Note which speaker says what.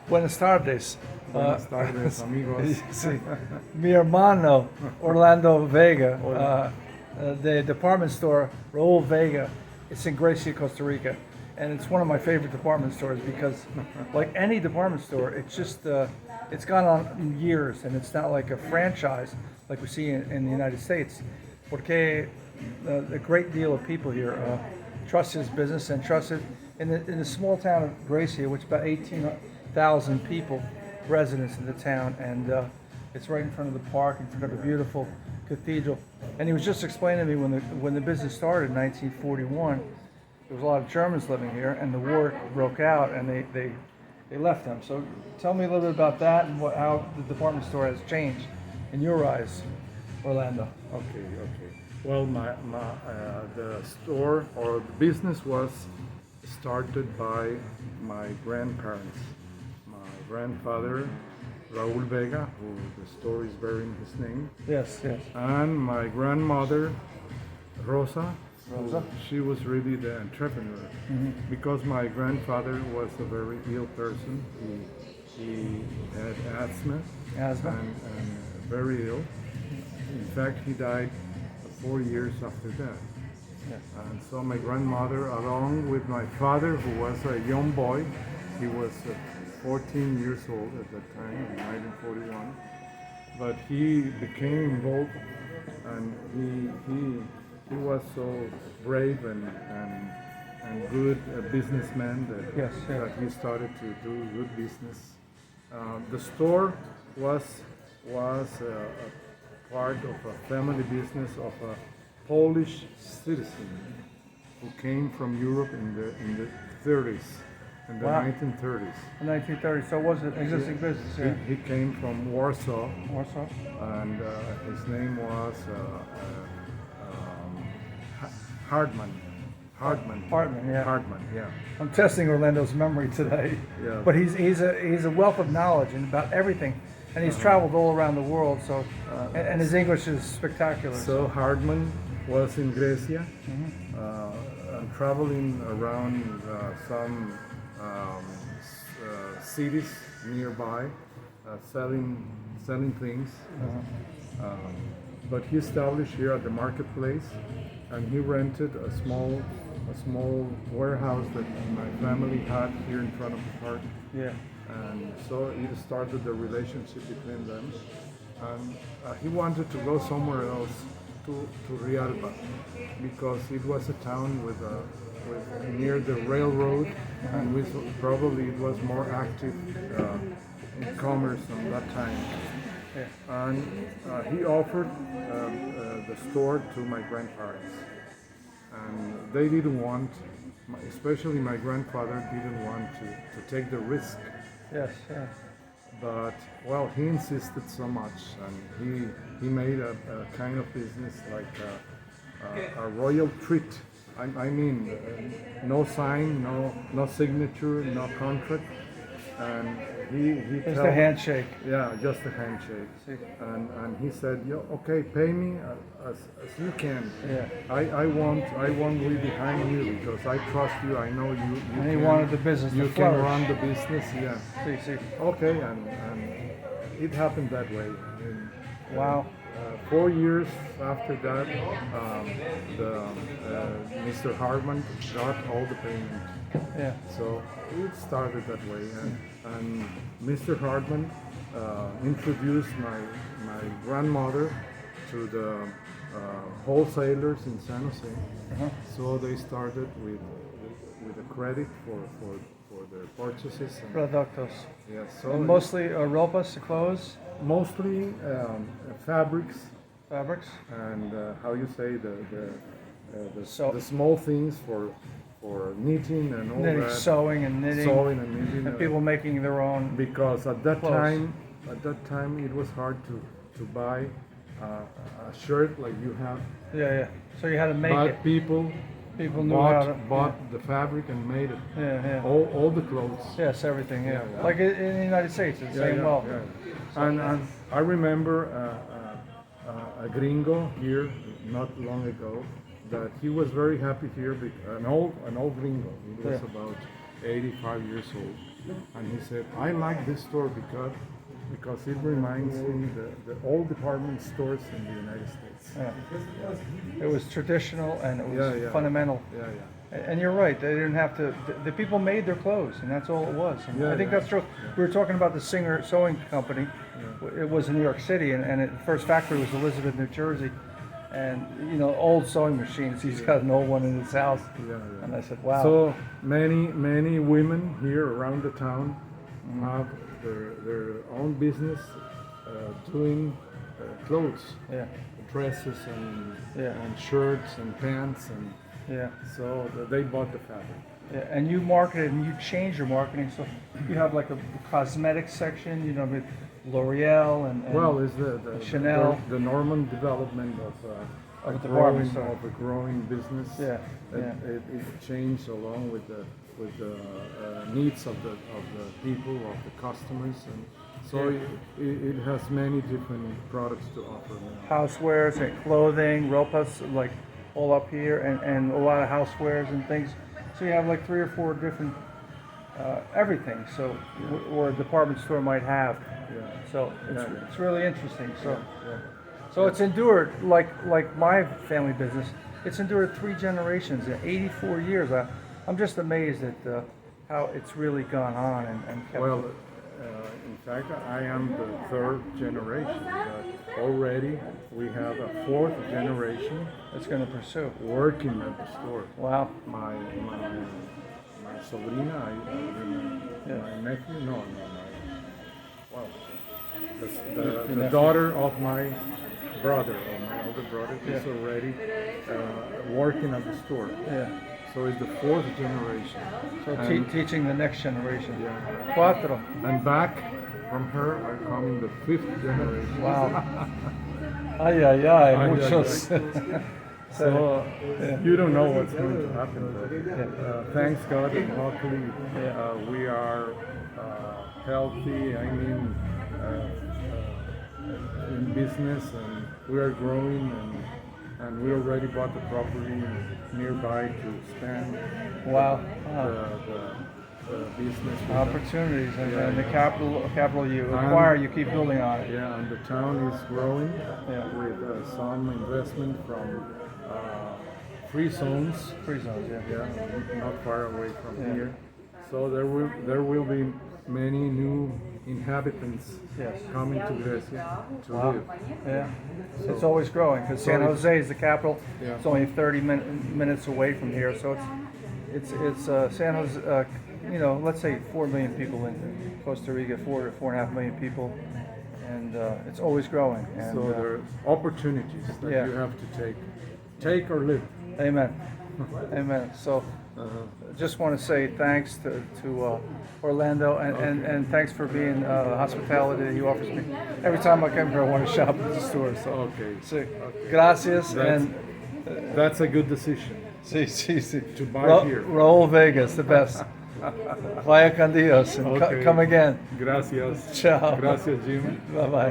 Speaker 1: Buenas tardes.
Speaker 2: Buenas tardes, amigos.
Speaker 1: Sí. Mi hermano Orlando Vega,
Speaker 2: Hola.
Speaker 1: the department store Raul Vega. It's in Grecia, Costa Rica, and it's one of my favorite department stores because, like any department store, it's gone on years, and it's not like a franchise like we see in the United States. Porque a great deal of people here trust his business and trust it in the small town of Grecia, which is about 18,000 people, residents in the town, and it's right in front of the park, in front of the beautiful cathedral. And he was just explaining to me when the business started in 1941, there was a lot of Germans living here, and the war broke out, and they left them. So tell me a little bit about that and how the department store has changed in your eyes, Orlando.
Speaker 2: Okay. Well, the store or the business was started by my grandparents. My grandfather, Raul Vega, who the store is bearing his name,
Speaker 1: Yes.
Speaker 2: and my grandmother, Rosa.
Speaker 1: Rosa.
Speaker 2: She was really the entrepreneur because my grandfather was a very ill person. He had asthma.
Speaker 1: Asthma.
Speaker 2: And very ill. In fact, he died 4 years after that.
Speaker 1: Yeah.
Speaker 2: And so my grandmother, along with my father, who was a young boy, he was 14 years old at that time, in 1941, but he became involved, and he was so brave and good a businessman
Speaker 1: Yes.
Speaker 2: that he started to do good business. The store was a part of a family business of a Polish citizen who came from Europe in the 30s, in the
Speaker 1: Wow.
Speaker 2: 1930s.
Speaker 1: In 1930, so it was an existing business. Yeah.
Speaker 2: He came from Warsaw,
Speaker 1: Warsaw.
Speaker 2: and his name was Hartman.
Speaker 1: Hartman, yeah.
Speaker 2: Hartman, yeah.
Speaker 1: I'm testing Orlando's memory today.
Speaker 2: Yeah.
Speaker 1: But he's a wealth of knowledge and about everything, and he's traveled all around the world. So, and his English is spectacular.
Speaker 2: So Hartman was in Grecia, traveling around some cities nearby, selling things. But he established here at the marketplace, and he rented a small warehouse that my family had here in front of the park.
Speaker 1: Yeah.
Speaker 2: And so it started the relationship between them. And he wanted to go somewhere else to Rialba because it was a town with near the railroad, and probably it was more active in commerce at that time.
Speaker 1: Yeah.
Speaker 2: And he offered the store to my grandparents, and they didn't want, especially my grandfather didn't want to take the risk.
Speaker 1: Yes. Yeah.
Speaker 2: But well, he insisted so much, and he made a kind of business like a royal treat. I mean, no sign, no signature, no contract, and he
Speaker 1: Just a handshake.
Speaker 2: Yeah, just a handshake.
Speaker 1: See.
Speaker 2: And he said, okay, pay me as you can.
Speaker 1: Yeah.
Speaker 2: I won't be behind you because I trust you. I know you.
Speaker 1: And he wanted the business to
Speaker 2: You can
Speaker 1: flourish.
Speaker 2: run the business. Yeah.
Speaker 1: See.
Speaker 2: Okay, and it happened that way. And,
Speaker 1: Wow.
Speaker 2: 4 years after that, Mr. Hartman got all the payment.
Speaker 1: Yeah.
Speaker 2: So it started that way, and Mr. Hartman introduced my grandmother to the wholesalers in San Jose. So they started with a credit for their purchases.
Speaker 1: Productos.
Speaker 2: Yeah, so
Speaker 1: And mostly ropas, clothes,
Speaker 2: mostly fabrics
Speaker 1: fabrics.
Speaker 2: and how you say
Speaker 1: So-
Speaker 2: the small things for knitting and all
Speaker 1: Knitting,
Speaker 2: that.
Speaker 1: sewing and knitting.
Speaker 2: Sewing and knitting.
Speaker 1: And people making their own.
Speaker 2: Because at that
Speaker 1: clothes.
Speaker 2: time it was hard to buy a shirt like you have.
Speaker 1: Yeah. So you had to make
Speaker 2: But
Speaker 1: it.
Speaker 2: people
Speaker 1: knew how to.
Speaker 2: bought the fabric and made it.
Speaker 1: Yeah.
Speaker 2: All the clothes.
Speaker 1: Yes, everything. Yeah.
Speaker 2: Yeah.
Speaker 1: Like in the United States, it's the same well.
Speaker 2: And I remember a gringo here not long ago that he was very happy here. An old gringo. He was
Speaker 1: Yeah.
Speaker 2: about 85 years old. and he said, I like this store because it reminds me the old department stores in the United States.
Speaker 1: Yeah. It was traditional and it was
Speaker 2: Yeah.
Speaker 1: fundamental.
Speaker 2: Yeah,
Speaker 1: And you're right. They didn't have to. The people made their clothes, and that's all it was. And
Speaker 2: Yeah,
Speaker 1: I think
Speaker 2: yeah.
Speaker 1: that's true. We were talking about the Singer Sewing Company. It was in New York City, and the first factory was Elizabeth, New Jersey. And old sewing machines. He's got an old one in his house.
Speaker 2: Yeah.
Speaker 1: And I said, wow.
Speaker 2: So many women here around the town have their own business doing clothes,
Speaker 1: Yeah.
Speaker 2: dresses and
Speaker 1: Yeah.
Speaker 2: and shirts and pants, and
Speaker 1: Yeah.
Speaker 2: so they bought the fabric.
Speaker 1: Yeah, and you marketed and you changed your marketing, so you have like a cosmetics section, with L'Oreal and
Speaker 2: Well, it's the
Speaker 1: Chanel.
Speaker 2: the normal development of
Speaker 1: Of a department store.
Speaker 2: a growing business.
Speaker 1: Yeah,
Speaker 2: It,
Speaker 1: yeah.
Speaker 2: it changed along with the needs of the people, of the customers, and so it has many different products to offer now.
Speaker 1: Housewares and clothing, ropas, like all up here, and a lot of housewares and things. So you have like 3 or 4 different everything. So or a department store might have.
Speaker 2: Yeah.
Speaker 1: So it's really interesting. So.
Speaker 2: Yeah.
Speaker 1: So it's endured like my family business. It's endured 3 generations in 84 years. I'm just amazed at how it's really gone on and kept.
Speaker 2: Well, in fact, I am the 3rd generation, but already we have a 4th generation
Speaker 1: It's going to pursue.
Speaker 2: working at the store.
Speaker 1: Wow.
Speaker 2: My sobrina, my nephew, well, the daughter of my brother, or my older brother, is already working at the store.
Speaker 1: Yeah.
Speaker 2: So it's the 4th generation.
Speaker 1: So
Speaker 2: And-
Speaker 1: teaching the next generation.
Speaker 2: Yeah.
Speaker 1: Cuatro.
Speaker 2: And back from her are coming the 5th generation.
Speaker 1: Wow. Ay, ay, ay.
Speaker 2: Ay,
Speaker 1: Muchos.
Speaker 2: So
Speaker 1: Yeah.
Speaker 2: you don't know what's going to happen, but thanks God, and luckily we are healthy. I mean, in business, and we are growing, and we already bought the property nearby to expand
Speaker 1: Wow.
Speaker 2: the business. with
Speaker 1: Opportunities and the
Speaker 2: Yeah.
Speaker 1: capital you acquire, you keep building on it.
Speaker 2: Yeah, and the town is growing
Speaker 1: Yeah.
Speaker 2: with some investment from free zones.
Speaker 1: Free zones, yeah.
Speaker 2: Yeah, not far away from
Speaker 1: Yeah.
Speaker 2: here. So there will be many new inhabitants
Speaker 1: Yes.
Speaker 2: coming to Grecia to
Speaker 1: Wow.
Speaker 2: live.
Speaker 1: Yeah, it's always growing because San Jose is the capital.
Speaker 2: Yeah.
Speaker 1: It's only 30 minutes away from here, so it's San Jose. Let's say 4 million people in Costa Rica, 4.5 million people, and it's always growing. And,
Speaker 2: So there are opportunities that
Speaker 1: Yeah.
Speaker 2: you have to take or live.
Speaker 1: Amen, amen. So. Just want to say thanks to Orlando and thanks for being the hospitality that he offers me. Every time I come here, I want to shop at the store. So,
Speaker 2: Okay.
Speaker 1: so gracias
Speaker 2: That's-
Speaker 1: and
Speaker 2: That's a good decision.
Speaker 1: sí.
Speaker 2: To buy here.
Speaker 1: Raul Vega is the best. Vaya con Dios and
Speaker 2: Okay.
Speaker 1: come again.
Speaker 2: Gracias.
Speaker 1: Ciao.
Speaker 2: Gracias, Jim.
Speaker 1: Bye bye.